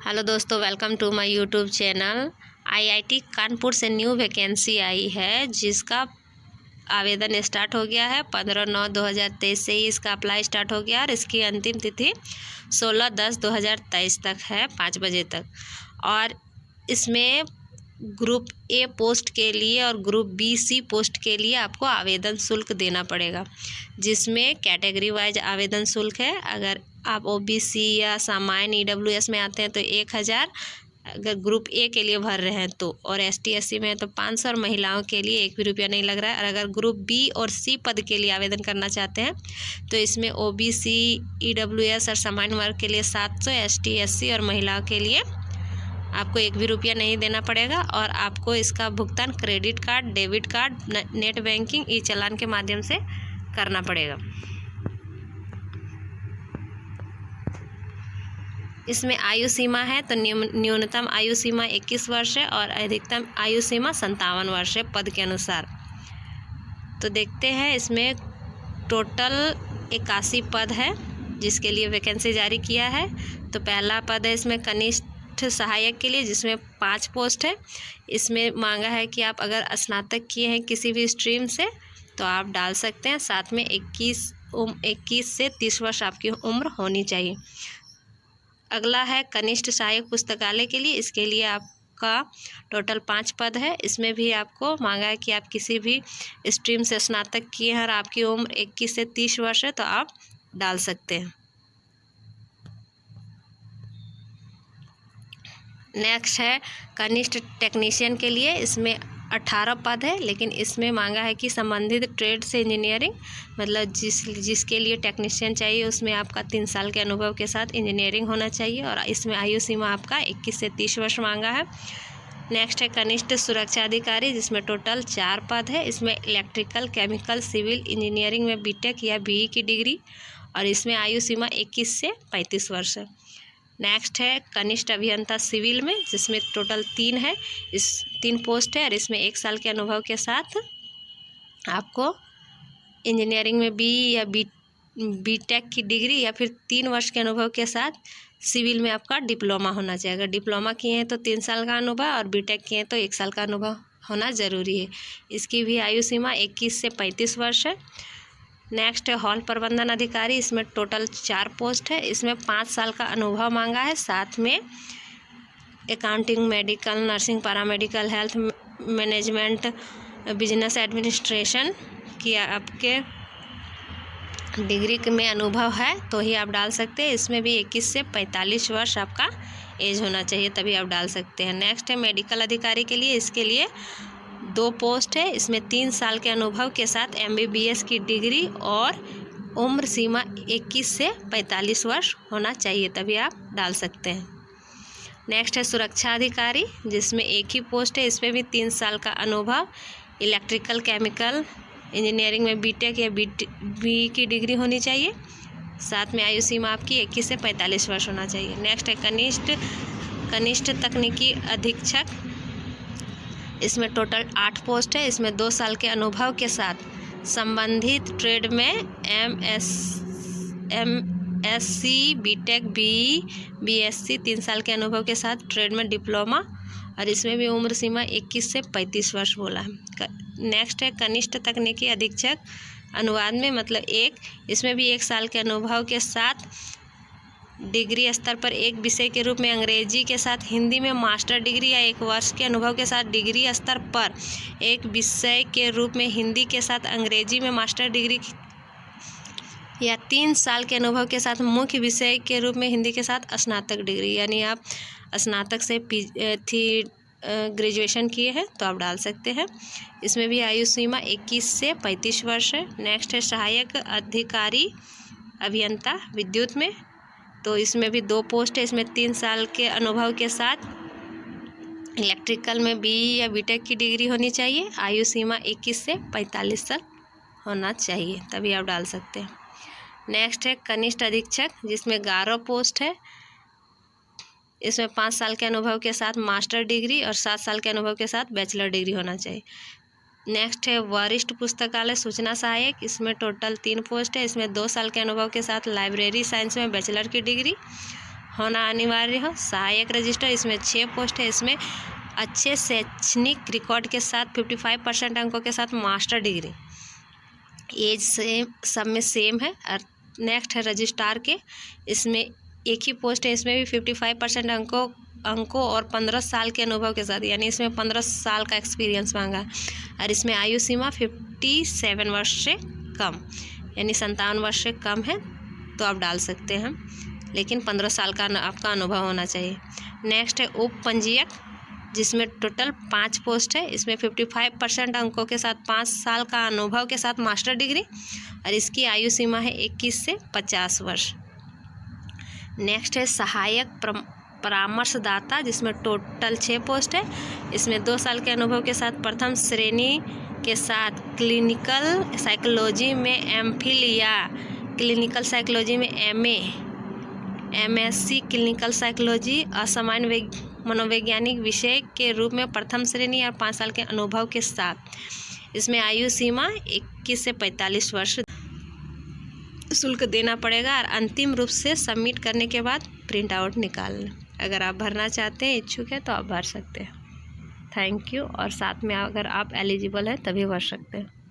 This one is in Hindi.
हेलो दोस्तों, welcome to my YouTube channel. IIT Kanpur से न्यू वैकेंसी आई है जिसका आवेदन स्टार्ट हो गया है। 15/9/2023 से ही इसका अप्लाई स्टार्ट हो गया और इसकी अंतिम तिथि 16/10/2023 तक है, 5 बजे तक। और इसमें ग्रुप ए पोस्ट के लिए और ग्रुप बी सी पोस्ट के लिए आपको आवेदन शुल्क देना पड़ेगा, जिसमें कैटेगरी वाइज आवेदन शुल्क है। अगर आप ओबीसी या सामान्य ईडब्ल्यूएस में आते हैं तो 1000, अगर ग्रुप ए के लिए भर रहे हैं तो, और एसटी एससी में है तो 500, और महिलाओं के लिए 1 भी रुपया नहीं लग रहा है। और अगर ग्रुप बी और सी पद के लिए आवेदन करना चाहते हैं तो इसमें ओबीसी, ईडब्ल्यूएस और सामान्य वर्ग के लिए 700, एसटी एससी और महिलाओं के लिए आपको 1 भी रुपया नहीं देना पड़ेगा। और आपको इसका भुगतान credit card, debit card, net banking, e challan के माध्यम से करना पड़ेगा। इसमें आयु सीमा है तो न्यूनतम आयु सीमा 21 वर्ष है और अधिकतम आयु सीमा 57 वर्ष है पद के अनुसार। तो देखते हैं, इसमें टोटल 81 पद है जिसके लिए वैकेंसी जारी किया है। तो पहला पद है इसमें कनिष्ठ सहायक के लिए, जिसमें 5 पोस्ट है। इसमें मांगा है कि आप अगर स्नातक किए हैं किसी भी स्ट्रीम से तो आप डाल सकते हैं। साथ में 21 से 30 वर्ष आपकी उम्र होनी चाहिए। अगला है कनिष्ठ सहायक पुस्तकालय के लिए। इसके लिए आपका टोटल 5 पद है। इसमें भी आपको मांगा है कि आप किसी भी स्ट्रीम से स्नातक किए हैं और आपकी उम्र 21 से 30 वर्ष है तो आप डाल सकते हैं। नेक्स्ट है कनिष्ठ टेक्नीशियन के लिए। इसमें 18 पद है, लेकिन इसमें मांगा है कि संबंधित ट्रेड से इंजीनियरिंग, मतलब जिसके लिए टेक्नीशियन चाहिए उसमें आपका 3 साल के अनुभव के साथ इंजीनियरिंग होना चाहिए। और इसमें आयु सीमा आपका 21 से 30 वर्ष मांगा है। नेक्स्ट है कनिष्ठ सुरक्षा अधिकारी, जिसमें टोटल 4 पद है। इसमें इलेक्ट्रिकल, केमिकल, सिविल इंजीनियरिंग में बीटेक या बीई की डिग्री, और इसमें आयु सीमा 21 से 35 वर्ष है। नेक्स्ट है कनिष्ठ अभियंता सिविल में, जिसमें टोटल 3 है। इस 3 पोस्ट है और इसमें 1 साल के अनुभव के साथ आपको इंजीनियरिंग में बीटेक की डिग्री या फिर 3 वर्ष के अनुभव के साथ सिविल में आपका डिप्लोमा होना चाहिए। अगर डिप्लोमा किए हैं तो 3 साल का अनुभव, और बीटेक किए हैं तो 1 साल का अनुभव होना ज़रूरी है। इसकी भी आयु सीमा 21 से 35 वर्ष है। नेक्स्ट है हॉल प्रबंधन अधिकारी। इसमें टोटल 4 पोस्ट है। इसमें 5 साल का अनुभव मांगा है। साथ में accounting, medical, nursing, paramedical, health management, business administration की आपके डिग्री में अनुभव है तो ही आप डाल सकते हैं। इसमें भी 21 से 45 वर्ष आपका एज होना चाहिए, तभी आप डाल सकते हैं। नेक्स्ट है मेडिकल अधिकारी के लिए। इसके लिए 2 पोस्ट है। इसमें 3 साल के अनुभव के साथ एमबीबीएस की डिग्री और उम्र सीमा 21 से 45 वर्ष होना चाहिए, तभी आप डाल सकते हैं। नेक्स्ट है सुरक्षा अधिकारी, जिसमें 1 ही पोस्ट है। इसमें भी 3 साल का अनुभव, इलेक्ट्रिकल, केमिकल इंजीनियरिंग में बीटेक या बीई की डिग्री होनी चाहिए। साथ में आयु सीमा आपकी 21 से 45 वर्ष होना चाहिए। नेक्स्ट है कनिष्ठ तकनीकी अधीक्षक। इसमें टोटल 8 पोस्ट है। इसमें 2 साल के अनुभव के साथ संबंधित ट्रेड में एमएससी, बीटेक, बीई, बीएससी, 3 साल के अनुभव के साथ ट्रेड में डिप्लोमा, और इसमें भी उम्र सीमा 21 से 35 वर्ष बोला है। नेक्स्ट है कनिष्ठ तकनीकी अधीक्षक अनुवाद में, मतलब इसमें भी 1 साल के अनुभव के साथ डिग्री स्तर पर एक विषय के रूप में अंग्रेजी के साथ हिंदी में मास्टर डिग्री, या 1 वर्ष के अनुभव के साथ डिग्री स्तर पर एक विषय के रूप में हिंदी के साथ अंग्रेजी में मास्टर डिग्री, या 3 साल के अनुभव के साथ मुख्य विषय के रूप में हिंदी के साथ स्नातक डिग्री, यानी आप स्नातक से ग्रेजुएशन किए हैं तो आप डाल सकते हैं। इसमें भी आयु सीमा 21 से 35 वर्ष है। नेक्स्ट है सहायक अधिकारी अभियंता विद्युत में। तो इसमें भी 2 पोस्ट है। इसमें 3 साल के अनुभव के साथ इलेक्ट्रिकल में बीई या बीटेक की डिग्री होनी चाहिए। आयु सीमा 21 से 45 साल होना चाहिए, तभी आप डाल सकते हैं। नेक्स्ट है कनिष्ठ अधीक्षक, जिसमें 11 पोस्ट है। इसमें 5 साल के अनुभव के साथ मास्टर डिग्री और 7 साल के अनुभव के साथ बैचलर डिग्री होना चाहिए। नेक्स्ट है वरिष्ठ पुस्तकालय सूचना सहायक। इसमें टोटल 3 पोस्ट है। इसमें 2 साल के अनुभव के साथ लाइब्रेरी साइंस में बैचलर की डिग्री होना अनिवार्य हो। सहायक रजिस्टर, इसमें 6 पोस्ट है। इसमें अच्छे शैक्षणिक रिकॉर्ड के साथ 55% अंकों के साथ मास्टर डिग्री। एज सेम, सब में सेम है। और नेक्स्ट है रजिस्ट्रार के, इसमें एक ही पोस्ट है। इसमें भी 55% अंकों और 15 साल के अनुभव के साथ, यानी इसमें 15 साल का एक्सपीरियंस मांगा है। और इसमें आयु सीमा 57 वर्ष से कम, यानी 57 वर्ष से कम है तो आप डाल सकते हैं, लेकिन 15 साल का आपका अनुभव होना चाहिए। नेक्स्ट है उप पंजीयक, जिसमें टोटल 5 पोस्ट है। इसमें 55% अंकों के साथ 5 साल का अनुभव के साथ मास्टर डिग्री, और इसकी आयु सीमा है 21 से 50 वर्ष। नेक्स्ट है सहायक परामर्शदाता, जिसमें टोटल 6 पोस्ट है। इसमें 2 साल के अनुभव के साथ प्रथम श्रेणी के साथ क्लिनिकल साइकोलॉजी में एमफिल या क्लिनिकल साइकोलॉजी में MA, MSc क्लिनिकल साइकोलॉजी असामान्य मनोवैज्ञानिक विषय के रूप में प्रथम श्रेणी और 5 साल के अनुभव के साथ। इसमें आयु सीमा 21 से 45 वर्ष। शुल्क देना पड़ेगा और अंतिम रूप से सबमिट करने के बाद प्रिंट आउट निकाल लें। अगर आप भरना चाहते हैं, इच्छुक है, तो आप भर सकते हैं। Thank you. और साथ में अगर आप एलिजिबल हैं तभी भर सकते हैं।